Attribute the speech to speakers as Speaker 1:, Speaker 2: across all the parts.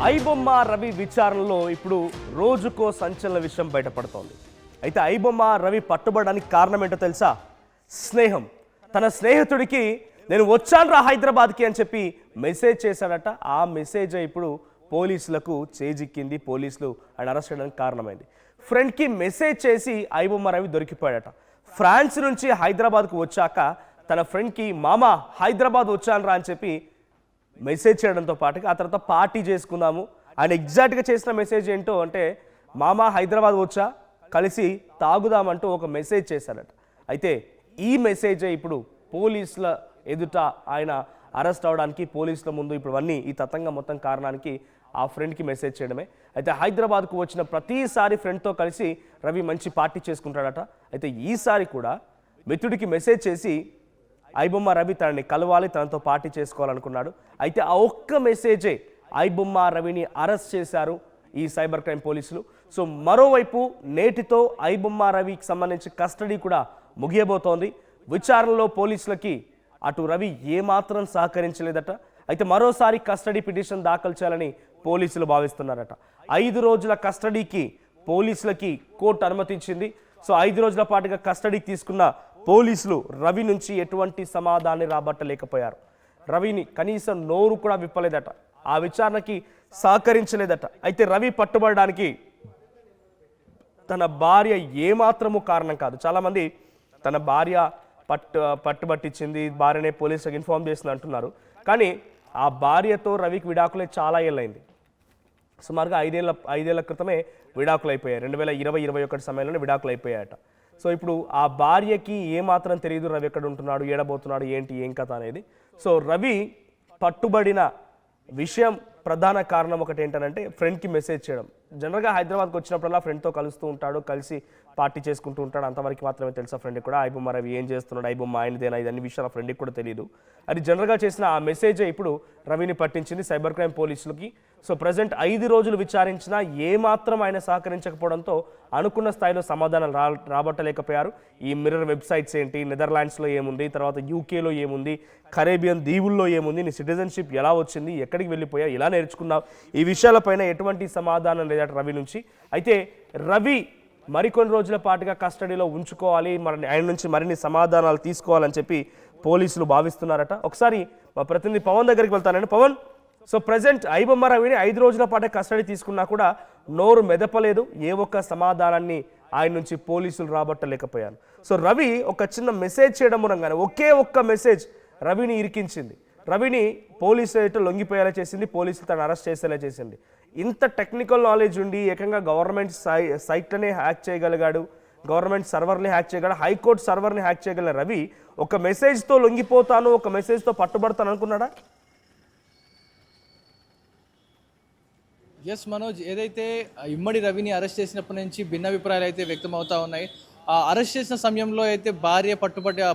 Speaker 1: ఐబొమ్మ రవి విచారణలో ఇప్పుడు రోజుకో సంచలన విషయం బయటపడుతోంది. అయితే ఐబొమ్మ రవి పట్టుబడడానికి కారణం ఏంటో తెలుసా? స్నేహం. తన స్నేహితుడికి నేను వచ్చానురా హైదరాబాద్కి అని చెప్పి మెసేజ్ చేశాడట. ఆ మెసేజ్ ఇప్పుడు పోలీసులకు చేజిక్కింది. పోలీసులు ఆయన అరెస్ట్ చేయడానికి కారణమైంది. ఫ్రెండ్కి మెసేజ్ చేసి ఐబొమ్మ రవి దొరికిపోయాడట. ఫ్రాన్స్ నుంచి హైదరాబాద్కు వచ్చాక తన ఫ్రెండ్కి మామ హైదరాబాద్ వచ్చానురా అని చెప్పి మెసేజ్ చేయడంతో పాటుగా ఆ తర్వాత పార్టీ చేసుకుందాము. ఆయన ఎగ్జాక్ట్గా చేసిన మెసేజ్ ఏంటో అంటే మామ హైదరాబాద్ వచ్చా కలిసి తాగుదామంటూ ఒక మెసేజ్ చేశాడట. అయితే ఈ మెసేజే ఇప్పుడు పోలీసుల ఎదుట ఆయన అరెస్ట్ అవడానికి పోలీసుల ముందు ఇప్పుడు అన్నీ ఈ తతంగం మొత్తం కారణానికి ఆ ఫ్రెండ్కి మెసేజ్ చేయడమే. అయితే హైదరాబాద్కు వచ్చిన ప్రతిసారి ఫ్రెండ్తో కలిసి రవి మంచి పార్టీ చేసుకుంటాడట. అయితే ఈసారి కూడా మిత్రుడికి మెసేజ్ చేసి ఐబొమ్మ రవి తనని కలవాలి, తనతో పార్టీ చేసుకోవాలనుకున్నాడు. అయితే ఆ ఒక్క మెసేజే ఐబొమ్మ రవిని అరెస్ట్ చేశారు ఈ సైబర్ క్రైమ్ పోలీసులు. సో మరోవైపు నేటితో ఐబొమ్మ రవికి సంబంధించి కస్టడీ కూడా ముగియబోతోంది. విచారణలో పోలీసులకి అటు రవి ఏమాత్రం సహకరించలేదట. అయితే మరోసారి కస్టడీ పిటిషన్ దాఖలు చేయాలని పోలీసులు భావిస్తున్నారట. 5 రోజుల కస్టడీకి పోలీసులకి కోర్టు అనుమతించింది. సో 5 రోజుల పాటుగా కస్టడీకి తీసుకున్న పోలీసులు రవి నుంచి ఎటువంటి సమాధానాన్ని రాబట్టలేకపోయారు. రవిని కనీసం నోరు కూడా విప్పలేదట. ఆ విచారణకి సహకరించలేదట. అయితే రవి పట్టుబడడానికి తన భార్య ఏమాత్రము కారణం కాదు. చాలామంది తన భార్య పట్టుబట్టించింది, భార్యనే పోలీసులకు ఇన్ఫార్మ్ చేసింది అంటున్నారు. కానీ ఆ భార్యతో రవికి విడాకులే చాలా ఏళ్ళైంది. సుమారుగా 5 ఏళ్ల క్రితమే విడాకులు అయిపోయాయి. 2020-21 సమయంలోనే విడాకులు అయిపోయాయట. సో ఇప్పుడు ఆ భార్యకి ఏమాత్రం తెలియదు రవి ఎక్కడ ఉంటున్నాడు, ఏడబోతున్నాడు, ఏంటి ఏం కథ అనేది. సో రవి పట్టుబడిన విషయం ప్రధాన కారణం ఒకటి ఏంటంటే ఫ్రెండ్కి మెసేజ్ చేయడం. జనరల్గా హైదరాబాద్కి వచ్చినప్పుడల్లా ఫ్రెండ్తో కలుస్తూ ఉంటాడు, కలిసి పార్టీ చేసుకుంటూ ఉంటాడు. అంతవరకు మాత్రమే తెలుసా ఫ్రెండ్కి కూడా ఐబొమ్మ రవి ఏం చేస్తున్నాడు, ఐబొమ్మ ఆయనదేనా, ఇదన్ని విషయాలు ఫ్రెండ్కి కూడా తెలియదు. అది జనరల్గా చేసిన ఆ మెసేజే ఇప్పుడు రవిని పట్టించింది సైబర్ క్రైమ్ పోలీసులకి. సో ప్రజెంట్ 5 రోజులు విచారించినా ఏమాత్రం ఆయన సహకరించకపోవడంతో అనుకున్న స్థాయిలో సమాధానం రాబట్టలేకపోయారు. ఈ మిర్రర్ వెబ్సైట్స్ ఏంటి, నెదర్లాండ్స్లో ఏముంది, తర్వాత యూకేలో ఏముంది, కరేబియన్ దీవుల్లో ఏముంది, నీ సిటిజన్షిప్ ఎలా వచ్చింది, ఎక్కడికి వెళ్ళిపోయా, ఎలా నేర్చుకున్నావు, ఈ విషయాలపైన ఎటువంటి సమాధానం లేదట రవి నుంచి. అయితే రవి మరికొన్ని రోజుల పాటుగా కస్టడీలో ఉంచుకోవాలి, ఆయన నుంచి మరిన్ని సమాధానాలు తీసుకోవాలని చెప్పి పోలీసులు భావిస్తున్నారట. ఒకసారి మా ప్రతినిధి పవన్ దగ్గరికి వెళ్తానండి. పవన్, సో ప్రజెంట్ ఐబొమ్మ రవిని 5 రోజుల పాటు కస్టడీ తీసుకున్నా కూడా నోరు మెదపలేదు. ఏ ఒక్క సమాధానాన్ని ఆయన నుంచి పోలీసులు రాబట్టలేకపోయారు. సో రవి ఒక చిన్న మెసేజ్ చేయడం మూలంగానే ఒకే ఒక్క మెసేజ్ రవిని ఇరికించింది. రవిని పోలీసులు లొంగిపోయేలా చేసింది, పోలీసులు తను అరెస్ట్ చేసేలా చేసింది. ఇంత టెక్నికల్ నాలెడ్జ్ ఉండి ఏకంగా గవర్నమెంట్ సైట్లనే హ్యాక్ చేయగలిగాడు, గవర్నమెంట్ సర్వర్ని హ్యాక్ చేయగలడు, హైకోర్టు సర్వర్ని హ్యాక్ చేయగల రవి ఒక మెసేజ్తో లొంగిపోతాను, ఒక మెసేజ్తో పట్టుబడతాను అనుకున్నాడా?
Speaker 2: ఎస్ మనోజ్, ఏదైతే ఇమ్మడి రవిని అరెస్ట్ చేసినప్పటి నుంచి భిన్నాభిప్రాయాలు అయితే వ్యక్తం అవుతా ఉన్నాయి. అరెస్ట్ చేసిన సమయంలో అయితే భార్య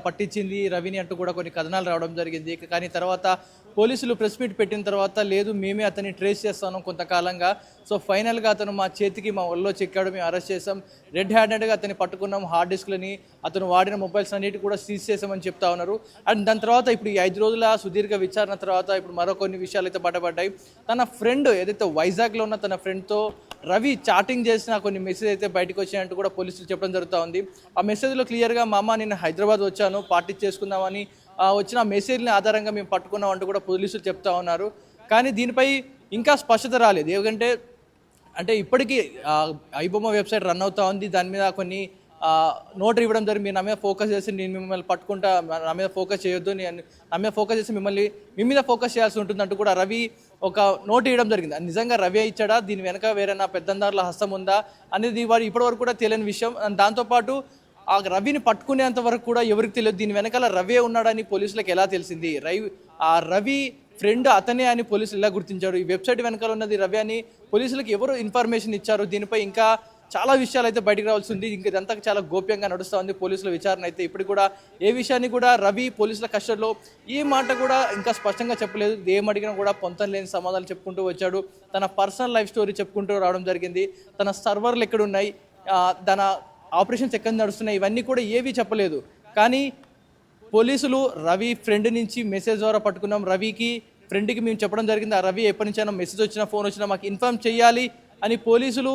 Speaker 2: పట్టించింది రవిని అంటూ కూడా కొన్ని కథనాలు రావడం జరిగింది. కానీ తర్వాత పోలీసులు ప్రెస్ మీట్ పెట్టిన తర్వాత లేదు మేమే అతన్ని ట్రేస్ చేస్తాను కొంతకాలంగా, సో ఫైనల్గా అతను మా చేతికి మా ఒళ్ళో చెక్కాడు, మేము అరెస్ట్ చేసాం, రెడ్ హ్యాండెడ్గా అతన్ని పట్టుకున్నాం, హార్డ్ డిస్క్లని అతను వాడిన మొబైల్స్ అన్నిటి కూడా సీజ్ చేసామని చెప్తా ఉన్నారు. అండ్ దాని తర్వాత ఇప్పుడు ఈ 5 రోజుల సుదీర్ఘ విచారణ తర్వాత ఇప్పుడు మరో కొన్ని విషయాలు అయితే బయటపడ్డాయి. తన ఫ్రెండ్ ఏదైతే వైజాగ్లో ఉన్న తన ఫ్రెండ్తో రవి చాటింగ్ చేసిన కొన్ని మెసేజ్ అయితే బయటకు వచ్చినట్టు కూడా పోలీసులు చెప్పడం జరుగుతూ ఉంది. ఆ మెసేజ్లో క్లియర్గా మామ నేను హైదరాబాద్ వచ్చాను, పార్టీ చేసుకుందామని వచ్చిన మెసేజ్ని ఆధారంగా మేము పట్టుకున్నాం అంటూ కూడా పోలీసులు చెప్తా ఉన్నారు. కానీ దీనిపై ఇంకా స్పష్టత రాలేదు. ఎందుకంటే ఇప్పటికీ ఐబొమ్మ వెబ్సైట్ రన్ అవుతూ ఉంది. దాని మీద కొన్ని నోట్ ఇవ్వడం జరిగింది. మీరు నా మీద ఫోకస్ చేసి నేను మిమ్మల్ని పట్టుకుంటా, నా మీద ఫోకస్ చేయొద్దు, నేను నా మీద ఫోకస్ చేసి మీ మీద ఫోకస్ చేయాల్సి ఉంటుందంటూ కూడా రవి ఒక నోట్ ఇవ్వడం జరిగింది. అది నిజంగా రవి ఇచ్చాడా, దీని వెనక వేరే నా పెద్దందారుల హస్తం ఉందా అనేది ఇప్పటివరకు కూడా తెలియని విషయం. దాంతోపాటు ఆ రవిని పట్టుకునేంత వరకు కూడా ఎవరికి తెలియదు దీని వెనకాల రవే ఉన్నాడని పోలీసులకు ఎలా తెలిసింది, ఆ రవి ఫ్రెండ్ అతనే అని పోలీసులు ఎలా గుర్తించారు, ఈ వెబ్సైట్ వెనకాల ఉన్నది రవి అని పోలీసులకు ఎవరు ఇన్ఫర్మేషన్ ఇచ్చారు, దీనిపై ఇంకా చాలా విషయాలు అయితే బయటకు రావాల్సి ఉంది. ఇంకా ఇదంతా చాలా గోప్యంగా నడుస్తూ ఉంది పోలీసుల విచారణ అయితే. ఇప్పుడు కూడా ఏ విషయాన్ని కూడా రవి పోలీసుల కస్టడీలో ఈ మాట కూడా ఇంకా స్పష్టంగా చెప్పలేదు. ఏమడిగినా కూడా పొంతం లేని సమాధానాలు చెప్పుకుంటూ వచ్చాడు. తన పర్సనల్ లైఫ్ స్టోరీ చెప్పుకుంటూ రావడం జరిగింది. తన సర్వర్లు ఎక్కడున్నాయి, తన ఆపరేషన్స్ ఎక్కడ నడుస్తున్నాయి, ఇవన్నీ కూడా ఏవి చెప్పలేదు. కానీ పోలీసులు రవి ఫ్రెండ్ నుంచి మెసేజ్ ద్వారా పట్టుకున్నాం, రవికి ఫ్రెండ్కి మేము చెప్పడం జరిగింది, ఆ రవి ఎప్పటి నుంచైనా మెసేజ్ వచ్చినా ఫోన్ వచ్చినా మాకు ఇన్ఫార్మ్ చేయాలి అని పోలీసులు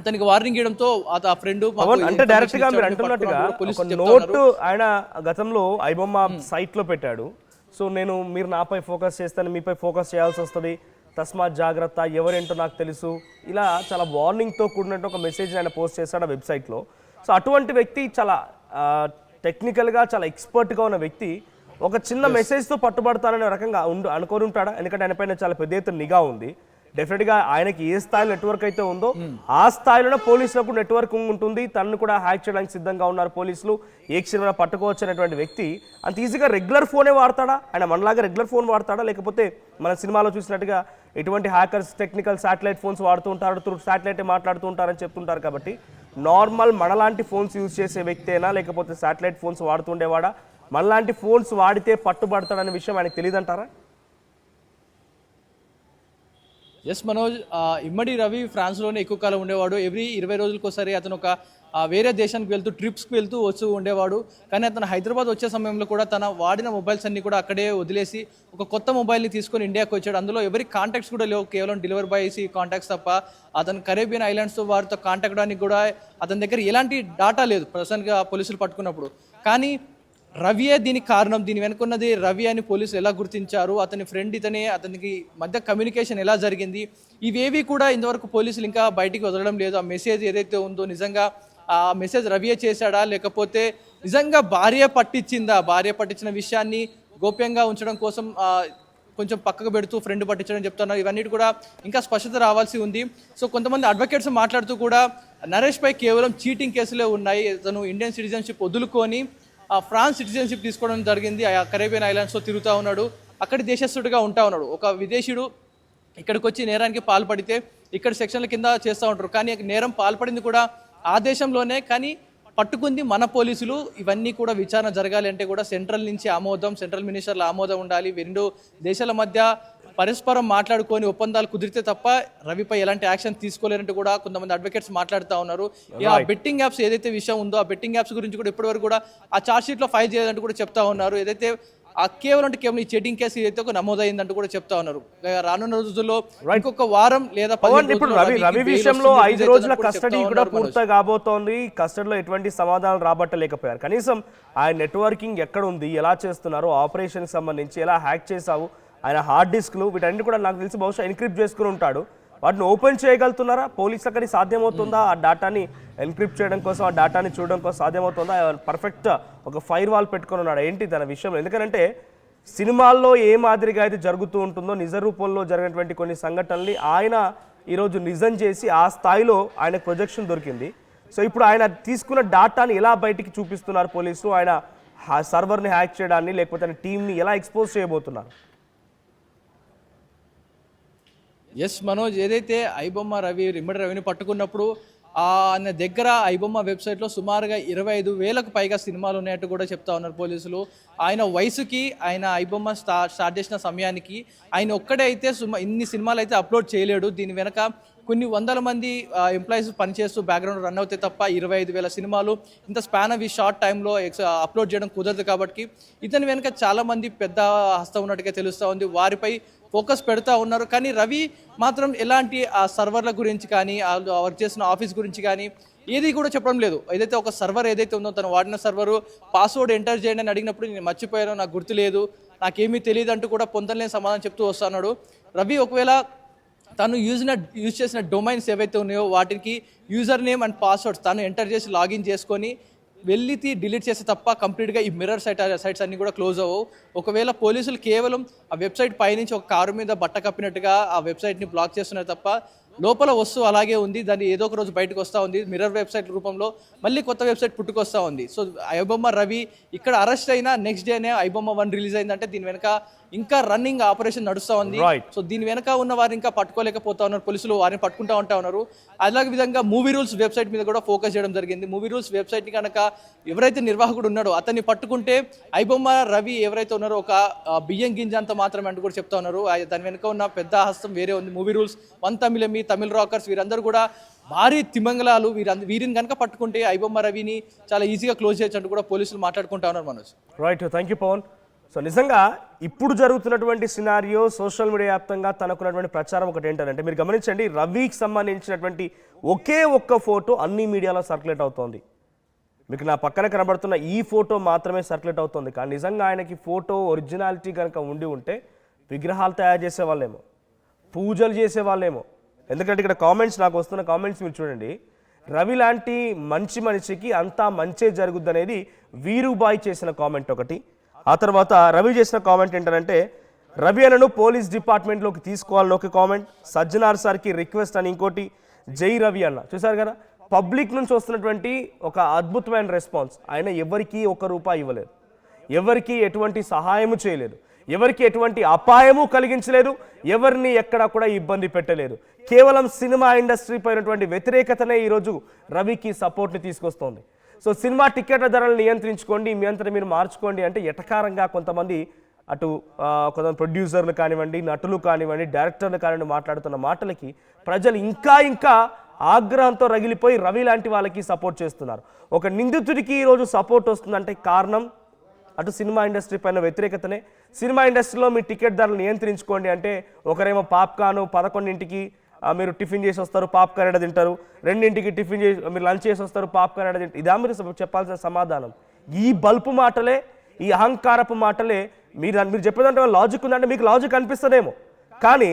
Speaker 2: అతనికి వార్నింగ్ ఇవ్వడంతో ఆ ఫ్రెండ్
Speaker 1: అంటే డైరెక్ట్ గా మీరు అంటున్నట్టుగా ఒక నోటు ఆయన గతంలో ఐబొమ్మ సైట్ లో పెట్టాడు. సో మీరు నాపై ఫోకస్ చేస్తాను, మీపై ఫోకస్ చేయాల్సి వస్తుంది, తస్మాత్ జాగ్రత్త, ఎవరేంటో నాకు తెలుసు, ఇలా చాలా వార్నింగ్తో కూడినట్టు ఒక మెసేజ్ ఆయన పోస్ట్ చేశాడు ఆ వెబ్సైట్లో. సో అటువంటి వ్యక్తి చాలా టెక్నికల్గా చాలా ఎక్స్పర్ట్గా ఉన్న వ్యక్తి ఒక చిన్న మెసేజ్తో పట్టుబడతారనే రకంగా అనుకొని ఉంటాడా? ఎందుకంటే ఆయన పైన చాలా పెద్ద ఎత్తున నిఘా ఉంది. డెఫినెట్గా ఆయనకి ఏ స్థాయిలో నెట్వర్క్ అయితే ఉందో ఆ స్థాయిలోనే పోలీసులకు నెట్వర్క్ ఉంటుంది. తనను కూడా హ్యాక్ చేయడానికి సిద్ధంగా ఉన్నారు పోలీసులు. ఏ క్షణమైనా పట్టుకోవచ్చు అనేటువంటి వ్యక్తి అంత ఈజీగా రెగ్యులర్ ఫోనే వాడతాడా? ఆయన మనలాగా రెగ్యులర్ ఫోన్ వాడతాడా, లేకపోతే మన సినిమాలో చూసినట్టుగా ఎటువంటి హ్యాకర్స్ టెక్నికల్ శాటిలైట్ ఫోన్స్ వాడుతూ ఉంటారు, త్రూ శాటిలైట్ మాట్లాడుతూ ఉంటారని చెప్తుంటారు. కాబట్టి నార్మల్ మనలాంటి ఫోన్స్ యూజ్ చేసే వ్యక్తేనా, లేకపోతే శాటిలైట్ ఫోన్స్ వాడుతుండేవాడా? మనలాంటి ఫోన్స్ వాడితే పట్టుబడతాడనే విషయం ఆయనకు తెలియదంటారా?
Speaker 2: ఎస్ మనోజ్, ఇమ్మడి రవి ఫ్రాన్స్లోనే ఎక్కువ కాలం ఉండేవాడు. ఎవ్రీ 20 రోజులకోసారి అతను ఒక వేరే దేశానికి వెళ్తూ ట్రిప్స్కి వెళ్తూ వస్తూ ఉండేవాడు. కానీ అతను హైదరాబాద్ వచ్చే సమయంలో కూడా తన వాడిన మొబైల్స్ అన్ని కూడా అక్కడే వదిలేసి ఒక కొత్త మొబైల్ని తీసుకొని ఇండియాకి వచ్చాడు. అందులో ఎవరి కాంటాక్ట్స్ కూడా లేవు, కేవలం డెలివరీ బాయ్స్ కాంటాక్ట్స్ తప్ప. అతను కరేబియన్ ఐలాండ్స్తో వారితో కాంటాక్ట్ అవడానికి కూడా అతని దగ్గర ఎలాంటి డాటా లేదు ప్రస్తుతానికి పోలీసులు పట్టుకున్నప్పుడు. కానీ రవియే దీనికి కారణం, దీని వెనుకున్నది రవి అని పోలీసులు ఎలా గుర్తించారు, అతని ఫ్రెండ్ ఇతనే, అతనికి మధ్య కమ్యూనికేషన్ ఎలా జరిగింది, ఇవేవి కూడా ఇంతవరకు పోలీసులు ఇంకా బయటికి వదలడం లేదు. ఆ మెసేజ్ ఏదైతే ఉందో నిజంగా ఆ మెసేజ్ రవియే చేశాడా, లేకపోతే నిజంగా భార్య పట్టించిందా, భార్య పట్టించిన విషయాన్ని గోప్యంగా ఉంచడం కోసం కొంచెం పక్కకు పెడుతూ ఫ్రెండ్ పట్టించడం చెప్తున్నారు. ఇవన్నీ కూడా ఇంకా స్పష్టత రావాల్సి ఉంది. సో కొంతమంది అడ్వకేట్స్ మాట్లాడుతూ కూడా నరేష్ పై కేవలం చీటింగ్ కేసులే ఉన్నాయి, తను ఇండియన్ సిటిజన్షిప్ వదులుకొని ఫ్రాన్స్ సిటిజన్షిప్ తీసుకోవడం జరిగింది, ఆ కరేబియన్ ఐలాండ్స్లో తిరుగుతూ ఉన్నాడు, అక్కడి దేశస్థుడిగా ఉంటా ఉన్నాడు. ఒక విదేశీయుడు ఇక్కడికి వచ్చి నేరానికి పాల్పడితే ఇక్కడ సెక్షన్ల కింద చేస్తూ ఉంటారు. కానీ నేరం పాల్పడింది కూడా ఆ దేశంలోనే, కానీ పట్టుకుంది మన పోలీసులు. ఇవన్నీ కూడా విచారణ జరగాలి అంటే కూడా సెంట్రల్ నుంచి ఆమోదం, సెంట్రల్ మినిస్టర్ల ఆమోదం ఉండాలి. రెండు దేశాల మధ్య పరస్పరం మాట్లాడుకొని ఒప్పందాలు కుదిరితే తప్ప రవిపై ఎలాంటి యాక్షన్ తీసుకోలేరంటూ కూడా కొంతమంది అడ్వకేట్స్ మాట్లాడుతూ ఉన్నారు. ఆ బెట్టింగ్ యాప్స్ ఏదైతే విషయం ఉందో ఆ బెట్టింగ్ యాప్స్ గురించి కూడా ఇప్పటివరకు కూడా ఆ ఛార్జ్ షీట్లో ఫైల్ చేయాలంటూ కూడా చెప్తా ఉన్నారు. ఏదైతే కేవలం ఈ చీటింగ్ కేసు ఏదైతే ఒక నమోదైందంటూ కూడా చెప్తా ఉన్నారు. రానున్న రోజుల్లో ఇంకొక వారం లేదా
Speaker 1: ఇప్పుడు రవి విషయంలో 5 రోజుల కస్టడీ కూడా పూర్తి కాబోతోంది. కస్టడీలో ఎటువంటి సమాధానాలు రాబట్టలేకపోయారు. కనీసం ఆయన నెట్వర్కింగ్ ఎక్కడ ఉంది, ఎలా చేస్తున్నారు, ఆపరేషన్కి సంబంధించి ఎలా హ్యాక్ చేశావు, ఆయన హార్డ్ డిస్క్లు వీటన్ని కూడా నాకు తెలిసి బహుశా ఎన్క్రిప్ట్ చేసుకుని ఉంటాడు. వాటిని ఓపెన్ చేయగలుగుతున్నారా పోలీసులకి? సాధ్యమవుతుందా ఆ డేటాని ఎన్క్రిప్ట్ చేయడం కోసం, ఆ డేటాని చూడడం కోసం సాధ్యమవుతుందా? పర్ఫెక్ట్ ఒక ఫైర్ వాల్ పెట్టుకొని ఉన్నాడు ఏంటి తన విషయంలో? ఎందుకంటే సినిమాల్లో ఏ మాదిరిగా అయితే జరుగుతూ ఉంటుందో నిజ రూపంలో జరిగినటువంటి కొన్ని సంఘటనల్ని ఆయన ఈరోజు నిజం చేసి ఆ స్థాయిలో ఆయనకు ప్రొజెక్షన్ దొరికింది. సో ఇప్పుడు ఆయన తీసుకున్న డేటాని ఎలా బయటికి చూపిస్తున్నారు పోలీసులు? ఆయన సర్వర్ని హ్యాక్ చేయడాన్ని లేకపోతే ఆయన టీంని ఎలా ఎక్స్పోజ్ చేయబోతున్నారు?
Speaker 2: ఎస్ మనోజ్, ఏదైతే ఐబొమ్మ ఇమ్మడి రవిని పట్టుకున్నప్పుడు ఆయన దగ్గర ఐబొమ్మ వెబ్సైట్లో సుమారుగా 25,000కు పైగా సినిమాలు ఉన్నాయట్టు కూడా చెప్తా ఉన్నారు పోలీసులు. ఆయన వయసుకి, ఆయన ఐబొమ్మ స్టార్ట్ చేసిన సమయానికి ఆయన ఒక్కడే అయితే ఇన్ని సినిమాలు అయితే అప్లోడ్ చేయలేడు. దీని వెనక కొన్ని వందల మంది ఎంప్లాయీస్ పనిచేస్తూ బ్యాక్గ్రౌండ్ రన్ అవుతాయి తప్ప 25,000 సినిమాలు ఇంత స్పాన్ అవి షార్ట్ టైంలో అప్లోడ్ చేయడం కుదరదు. కాబట్టి ఇతని వెనక చాలామంది పెద్ద హస్తం ఉన్నట్టుగా తెలుస్తూ ఉంది, వారిపై ఫోకస్ పెడతా ఉన్నారు. కానీ రవి మాత్రం ఎలాంటి ఆ సర్వర్ల గురించి కానీ, వర్క్ చేసిన ఆఫీస్ గురించి కానీ ఏది కూడా చెప్పడం లేదు. ఏదైతే ఒక సర్వర్ ఏదైతే ఉందో తను వాడిన సర్వరు పాస్వర్డ్ ఎంటర్ చేయండి అని అడిగినప్పుడు నేను మర్చిపోయాను, నాకు గుర్తులేదు, నాకేమీ తెలియదు అంటూ కూడా పొందలేని సమాధానం చెప్తూ వస్తున్నాడు. రవి ఒకవేళ తను యూజ్ చేసిన డొమైన్స్ ఏవైతే ఉన్నాయో వాటికి యూజర్ నేమ్ అండ్ పాస్వర్డ్స్ తను ఎంటర్ చేసి లాగిన్ చేసుకొని వెళ్ళి డిలీట్ చేస్తే తప్ప కంప్లీట్గా ఈ మిర్రర్ సైట్స్ అన్ని కూడా క్లోజ్ అవ్వవు. ఒకవేళ పోలీసులు కేవలం ఆ వెబ్సైట్ పైనుంచి ఒక కారు మీద బట్ట కప్పినట్టుగా ఆ వెబ్సైట్ని బ్లాక్ చేస్తున్నారు తప్ప లోపల వస్తువు అలాగే ఉంది, దాన్ని ఏదో ఒక రోజు బయటకు వస్తూ ఉంది. మిర్రర్ వెబ్సైట్ రూపంలో మళ్ళీ కొత్త వెబ్సైట్ పుట్టుకొస్తూ ఉంది. సో ఐబొమ్మ రవి ఇక్కడ అరెస్ట్ అయినా నెక్స్ట్ డేనే ఐబొమ్మ 1 రిలీజ్ అయిందంటే దీని వెనక ఇంకా రన్నింగ్ ఆపరేషన్ నడుస్తూ ఉంది. సో దీని వెనక ఉన్న వారిని ఇంకా పట్టుకోలేకపోతా ఉన్నారు పోలీసులు, వారిని పట్టుకుంటా ఉంటా ఉన్నారు. అలాగే విధంగా మూవీ రూల్స్ వెబ్సైట్ మీద కూడా ఫోకస్ చేయడం జరిగింది. మూవీ రూల్స్ వెబ్సైట్ని కనుక ఎవరైతే నిర్వాహకుడు ఉన్నాడో అతన్ని పట్టుకుంటే ఐబొమ్మ రవి ఎవరైతే ఉన్నారో ఒక బియ్యం గింజ అంత మాత్రమే అంటూ కూడా చెప్తా ఉన్నారు. దాని వెనక ఉన్న పెద్ద హస్తం వేరే ఉంది. మూవీ రూల్స్, వన్ తమిళమి, తమిళ రాకర్స్ వీరందరూ కూడా భారీ తిమంగళాలు. వీరిని కనుక పట్టుకుంటే ఐబొమ్మ రవిని చాలా ఈజీగా క్లోజ్ చేయొచ్చు అంటూ కూడా పోలీసులు మాట్లాడుకుంటా ఉన్నారు. Manoj,
Speaker 1: right, thank you Pavan. So నిజంగా ఇప్పుడు జరుగుతున్నటువంటి సినారియో సోషల్ మీడియా వ్యాప్తంగా తనకున్నటువంటి ప్రచారం ఒకటి ఏంటంటే మీరు గమనించండి, రవికి సంబంధించినటువంటి ఒకే ఒక్క ఫోటో అన్ని మీడియాలో సర్క్యులేట్ అవుతోంది. మీకు నా పక్కన కనబడుతున్న ఈ ఫోటో మాత్రమే సర్క్యులేట్ అవుతుంది. కానీ నిజంగా ఆయనకి ఫోటో ఒరిజినాలిటీ కనుక ఉంటే విగ్రహాలు తయారు చేసేవాళ్ళేమో, పూజలు చేసేవాళ్ళేమో. ఎందుకంటే ఇక్కడ కామెంట్స్, నాకు వస్తున్న కామెంట్స్ మీరు చూడండి. రవి లాంటి మంచి మనిషికి అంతా మంచే జరుగుద్ది అనేది వీరుబాయ్ చేసిన కామెంట్ ఒకటి. ఆ తర్వాత రవి చేసిన కామెంట్ ఏంటంటే రవి అనను పోలీస్ డిపార్ట్మెంట్లోకి తీసుకోవాలని ఒక కామెంట్, సజ్జనార్ సార్కి రిక్వెస్ట్ అని ఇంకోటి, జై రవి అన్న. చూసారు కదా, పబ్లిక్ నుంచి వస్తున్నటువంటి ఒక అద్భుతమైన రెస్పాన్స్. ఆయన ఎవరికి ₹1 ఇవ్వలేదు, ఎవరికి ఎటువంటి సహాయము చేయలేదు, ఎవరికి ఎటువంటి అపాయము కలిగించలేదు, ఎవరిని ఎక్కడా కూడా ఇబ్బంది పెట్టలేదు. కేవలం సినిమా ఇండస్ట్రీ పైనటువంటి వ్యతిరేకతనే ఈరోజు రవికి సపోర్ట్ని తీసుకొస్తోంది. సో సినిమా టికెట్ల ధరలు నియంత్రించుకోండి, మీ అంతా మీరు మార్చుకోండి అంటే ఎటకారంగా కొంతమంది అటు కొంతమంది ప్రొడ్యూసర్లు కానివ్వండి, నటులు కానివ్వండి, డైరెక్టర్లు కానివ్వండి మాట్లాడుతున్న మాటలకి ప్రజలు ఇంకా ఆగ్రహంతో రగిలిపోయి రవి లాంటి వాళ్ళకి సపోర్ట్ చేస్తున్నారు. ఒక నిందితుడికి ఈరోజు సపోర్ట్ వస్తుందంటే కారణం అటు సినిమా ఇండస్ట్రీ పైన వ్యతిరేకతనే. సినిమా ఇండస్ట్రీలో మీ టికెట్ ధరలు నియంత్రించుకోండి అంటే ఒకరేమో పాప్కార్న్ 11ంటికి మీరు టిఫిన్ చేసి వస్తారు, పాప్కార్న్ ఎడ తింటారు, 2ంటికి టిఫిన్ చేసి మీరు లంచ్ చేసి వస్తారు, పాప్కార్న్ ఎడ తింటారు. ఇదా మీరు చెప్పాల్సిన సమాధానం? ఈ బల్పు మాటలే, ఈ అహంకారపు మాటలే మీరు చెప్పేదంటే లాజిక్ ఉందంటే మీకు లాజిక్ అనిపిస్తుందేమో, కానీ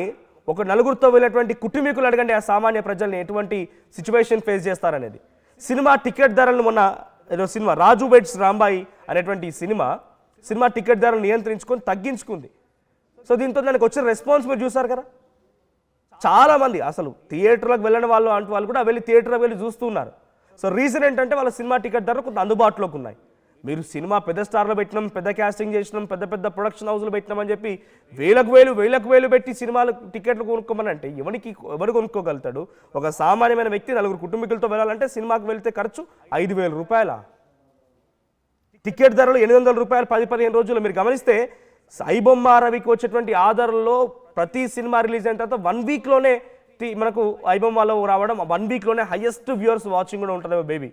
Speaker 1: ఒక నలుగురితో వెళ్ళేటువంటి కుటుంబీకులు అడగండి ఆ సామాన్య ప్రజల్ని ఎటువంటి సిచ్యువేషన్ ఫేస్ చేస్తారనేది. సినిమా టికెట్ ధరలను మొన్న ఏదో సినిమా రాజు వెడ్స్ రాంబాయి అనేటువంటి సినిమా టికెట్ ధరలు నియంత్రించుకొని తగ్గించుకుంది. సో దీంతో దానికి వచ్చిన రెస్పాన్స్ మీరు చూసారు కదా. చాలామంది అసలు థియేటర్లకు వెళ్ళని వాళ్ళు కూడా వెళ్ళి థియేటర్కి వెళ్ళి చూస్తున్నారు. సో రీజన్ ఏంటంటే వాళ్ళ సినిమా టికెట్ ధరలు కొంత అందుబాటులోకి ఉన్నాయి. మీరు సినిమా పెద్ద స్టార్లో పెట్టినాం, పెద్ద క్యాస్టింగ్ చేసినాం, పెద్ద ప్రొడక్షన్ హౌస్లు పెట్టినామని చెప్పి వేలకు వేలు పెట్టి సినిమాలు టికెట్లు కొనుక్కోమని అంటే ఎవరు కొనుక్కోగలుగుతాడు? ఒక సామాన్యమైన వ్యక్తి నలుగురు కుటుంబీకులతో వెళ్ళాలంటే సినిమాకి వెళ్తే ఖర్చు ₹5,000. టికెట్ ధరలు ₹800 10-15 రోజులు. మీరు గమనిస్తే ఐబొమ్మ రవికి వచ్చేటువంటి ఆధారంలో ప్రతి సినిమా రిలీజ్ అయిన తర్వాత 1 వీక్లోనే మనకు ఐబొమ్మలో రావడం, 1 వీక్లోనే హైయెస్ట్ వ్యూవర్స్ వాచింగ్ కూడా ఉంటుంది బేబీ.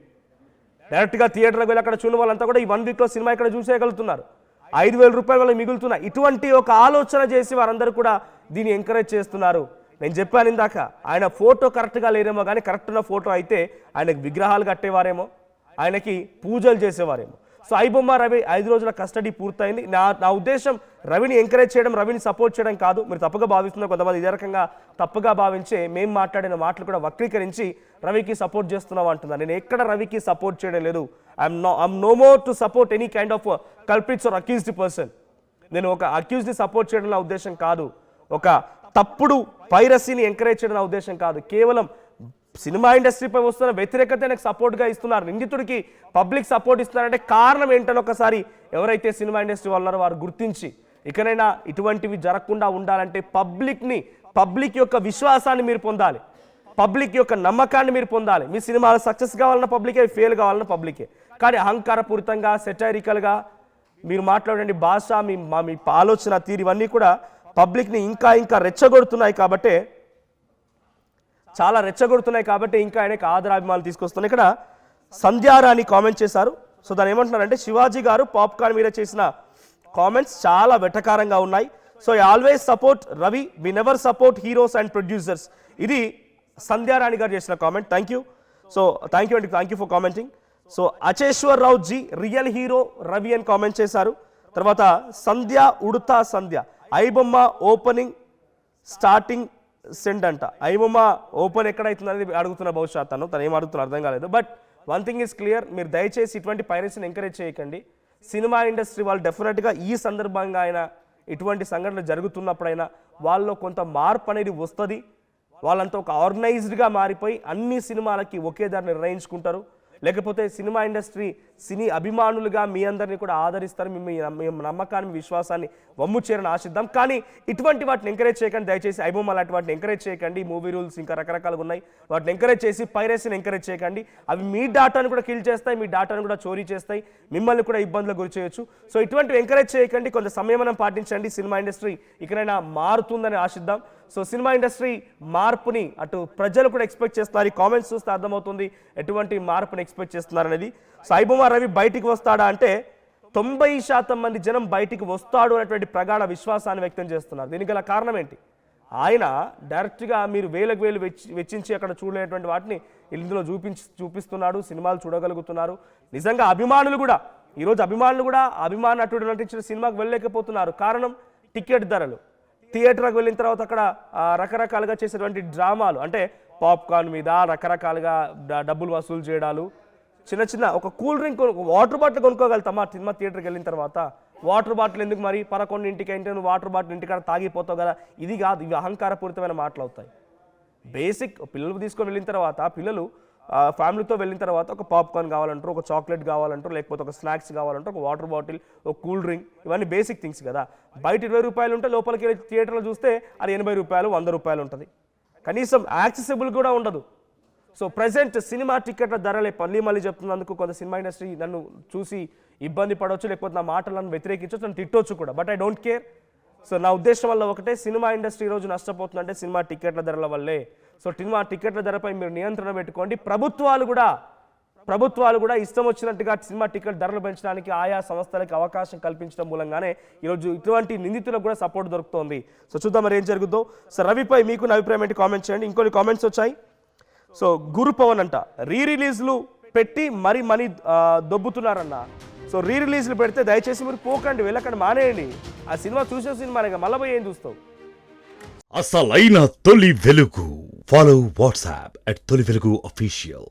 Speaker 1: డైరెక్ట్గా థియేటర్కి వెళ్ళి అక్కడ చూడని వాళ్ళంతా కూడా ఈ 1 వీక్లో సినిమా ఇక్కడ చూసేయగలుగుతున్నారు. ₹5,000 వాళ్ళకి మిగులుతున్నాయి. ఇటువంటి ఒక ఆలోచన చేసి వారందరూ కూడా దీన్ని ఎంకరేజ్ చేస్తున్నారు. నేను చెప్పాను ఇందాక, ఆయన ఫోటో కరెక్ట్గా లేరేమో కానీ కరెక్ట్ ఉన్న ఫోటో అయితే ఆయనకి విగ్రహాలు కట్టేవారేమో, ఆయనకి పూజలు చేసేవారేమో. సో ఐబొమ్మ రవి 5 రోజుల కస్టడీ పూర్తయింది. నా ఉద్దేశం రవిని ఎంకరేజ్ చేయడం, రవిని సపోర్ట్ చేయడం కాదు. మీరు తప్పుగా భావిస్తున్నారు కొంతమంది, ఇదే రకంగా తప్పుగా భావించే మేము మాట్లాడిన మాటలు కూడా వక్రీకరించి రవికి సపోర్ట్ చేస్తున్నాం అంటున్నారు. నేను ఎక్కడ రవికి సపోర్ట్ చేయడం లేదు. I'm no more to support any kind of culprits or accused person. నేను ఒక అక్యూజ్ని సపోర్ట్ చేయడం నా ఉద్దేశం కాదు, ఒక తప్పుడు పైరసీని ఎంకరేజ్ చేయడం నా ఉద్దేశం కాదు. కేవలం సినిమా ఇండస్ట్రీపై వస్తున్న వ్యతిరేకత నాకు సపోర్ట్గా ఇస్తున్నారు. నిందితుడికి పబ్లిక్ సపోర్ట్ ఇస్తున్నారంటే కారణం ఏంటని ఒకసారి ఎవరైతే సినిమా ఇండస్ట్రీ వాళ్ళారో వారు గుర్తించి ఇకనైనా ఇటువంటివి జరగకుండా ఉండాలంటే పబ్లిక్ యొక్క విశ్వాసాన్ని మీరు పొందాలి, పబ్లిక్ యొక్క నమ్మకాన్ని మీరు పొందాలి. మీ సినిమాలు సక్సెస్ కావాలన్న పబ్లికే, ఫెయిల్ కావాలన్న పబ్లికే. కానీ అహంకారపూరితంగా సెటైరికల్గా మీరు మాట్లాడండి భాష, మీ ఆలోచన తీరు ఇవన్నీ కూడా పబ్లిక్ని ఇంకా రెచ్చగొడుతున్నాయి. కాబట్టి చాలా రెచ్చగొడుతున్నాయి కాబట్టి ఇంకా ఆయనకు ఆదరాభిమానాలు తీసుకొస్తున్నాయి. ఇక్కడ సంధ్యారాణి కామెంట్ చేశారు. సో దాన్ని ఏమంటున్నారంటే శివాజీ గారు పాప్కార్న్ మీద చేసిన కామెంట్స్ చాలా వెటకారంగా ఉన్నాయి. So I always support Ravi, we never support heroes and producers. ఇది సంధ్యారాణి గారు చేసిన comment. Thank you. So thank you for commenting. So Acheshwar Rao ji real hero Ravi అని కామెంట్ చేశారు. తర్వాత Udata Sandhya iBomma opening starting send అంట. ఐబొమ్మ ఓపెన్ ఎక్కడైతుందని అడుగుతున్న బహుశా తను ఏం అడుగుతున్నా అర్థం కాలేదు. But one thing is clear, మీరు దయచేసి ఇటువంటి పైరసీని ఎంకరేజ్ చేయకండి. సినిమా ఇండస్ట్రీ వాళ్ళు డెఫినెట్గా ఈ సందర్భంగా అయినా ఇటువంటి సంఘటనలు జరుగుతున్నప్పుడైనా వాళ్ళలో కొంత మార్పు అనేది వస్తుంది. వాళ్ళంతా ఒక ఆర్గనైజ్డ్గా మారిపోయి అన్ని సినిమాలకి ఒకే ధర నిర్ణయించుకుంటారు. లేకపోతే సినిమా ఇండస్ట్రీ సినీ అభిమానులుగా మీ అందరినీ కూడా ఆదరిస్తారు. మీ నమ్మకాన్ని, విశ్వాసాన్ని వమ్ము చేరని ఆశిద్దాం. కానీ ఇటువంటి వాటిని ఎంకరేజ్ చేయకండి దయచేసి. ఐబొమ్మ లాంటి వాటిని ఎంకరేజ్ చేయకండి. మూవీ రూల్స్ ఇంకా రకరకాలుగా ఉన్నాయి, వాటిని ఎంకరేజ్ చేసి పైరసీని ఎంకరేజ్ చేయకండి. అవి మీ డాటాను కూడా కిల్ చేస్తాయి, మీ డాటాను కూడా చోరీ చేస్తాయి, మిమ్మల్ని కూడా ఇబ్బందులకు గురి చేయొచ్చు. సో ఇటువంటివి ఎంకరేజ్ చేయకండి, కొంత సంయమనం పాటించండి. సినిమా ఇండస్ట్రీ ఇకనైనా మారుతుందని ఆశిద్దాం. సో సినిమా ఇండస్ట్రీ మార్పుని అటు ప్రజలు కూడా ఎక్స్పెక్ట్ చేస్తున్నారు. ఈ కామెంట్స్ చూస్తే అర్థమవుతుంది ఎటువంటి మార్పుని ఎక్స్పెక్ట్ చేస్తున్నారు అనేది. సో ఐబొమ్మ రవి బయటికి వస్తాడా అంటే 90% మంది జనం బయటికి వస్తాడు అనేటువంటి ప్రగాఢ విశ్వాసాన్ని వ్యక్తం చేస్తున్నారు. దీనికి గల కారణం ఏంటి? ఆయన డైరెక్ట్గా మీరు వేలకు వేలు వెచ్చించి అక్కడ చూడలేనటువంటి వాటిని ఇందులో చూపిస్తున్నాడు. సినిమాలు చూడగలుగుతున్నారు. నిజంగా అభిమానులు కూడా ఈరోజు అభిమాన నటుడు నటించిన సినిమాకు వెళ్ళలేకపోతున్నారు. కారణం టికెట్ ధరలు. థియేటర్కి వెళ్ళిన తర్వాత అక్కడ రకరకాలుగా చేసేటువంటి డ్రామాలు, అంటే పాప్కార్న్ మీద రకరకాలుగా డబ్బులు వసూలు చేయడాలు. చిన్న ఒక కూల్ డ్రింక్, వాటర్ బాటిల్ కొనుక్కోగలుగుతామా సినిమా థియేటర్కి వెళ్ళిన తర్వాత? వాటర్ బాటిల్ ఎందుకు మరి? 11 అంటే నువ్వు వాటర్ బాటిల్ ఇంటికాడ తాగిపోతావు కదా. ఇది కాదు, ఇవి అహంకారపూరితమైన మాటలు అవుతాయి. బేసిక్ పిల్లలు తీసుకొని వెళ్ళిన తర్వాత, పిల్లలు ఫ్యామిలీతో వెళ్ళిన తర్వాత ఒక పాప్కార్న్ కావాలంటారు, ఒక చాక్లెట్ కావాలంటారు, లేకపోతే ఒక స్నాక్స్ కావాలంటారు, ఒక వాటర్ బాటిల్, ఒక కూల్ డ్రింక్, ఇవన్నీ బేసిక్ థింగ్స్ కదా. బయట 20 రూపాయలు ఉంటే లోపలికి వెళ్ళి థియేటర్లో చూస్తే అది 80 రూపాయలు 100 రూపాయలు ఉంటుంది. కనీసం యాక్సెసిబుల్ కూడా ఉండదు. సో ప్రజెంట్ సినిమా టికెట్ల ధరలే మళ్ళీ చెప్తున్నందుకు కొంత సినిమా ఇండస్ట్రీ నన్ను చూసి ఇబ్బంది పడవచ్చు, లేకపోతే నా మాటలను వ్యతిరేకించవచ్చు, నన్ను తిట్టవచ్చు కూడా. But I don't care. So నా ఉద్దేశం వల్ల ఒకటే, సినిమా ఇండస్ట్రీ ఈరోజు నష్టపోతుందంటే సినిమా టికెట్ల ధరల వల్లే. సో సినిమా టికెట్ల ధరపై మీరు నియంత్రణ పెట్టుకోండి. ప్రభుత్వాలు కూడా ఇష్టం వచ్చినట్టుగా సినిమా టికెట్ ధరలు పెంచడానికి ఆయా సంస్థలకు అవకాశం కల్పించడం మూలంగానే ఈరోజు ఇటువంటి నిందితులకు కూడా సపోర్ట్ దొరుకుతోంది. సో చూద్దాం మరి ఏం జరుగుతుందో. సో రవిపై మీకు నా అభిప్రాయం ఏంటి కామెంట్ చేయండి. ఇంకొన్ని కామెంట్స్ వచ్చాయి. సో గురు పవన్ అంట రిలీజ్లు పెట్టి మరి మనీ దొబ్బుతున్నారన్న. సో రిలీజ్లు పెడితే దయచేసి మీరు పోకండి, వెళ్ళకండి, మానేయండి. ఆ సినిమా చూసే సినిమానే మళ్ళీ పోయి ఏం చూస్తావు?
Speaker 3: అసలైన తొలి వెలుగు. ఫాలో వాట్సాప్ @తొలి వెలుగు official.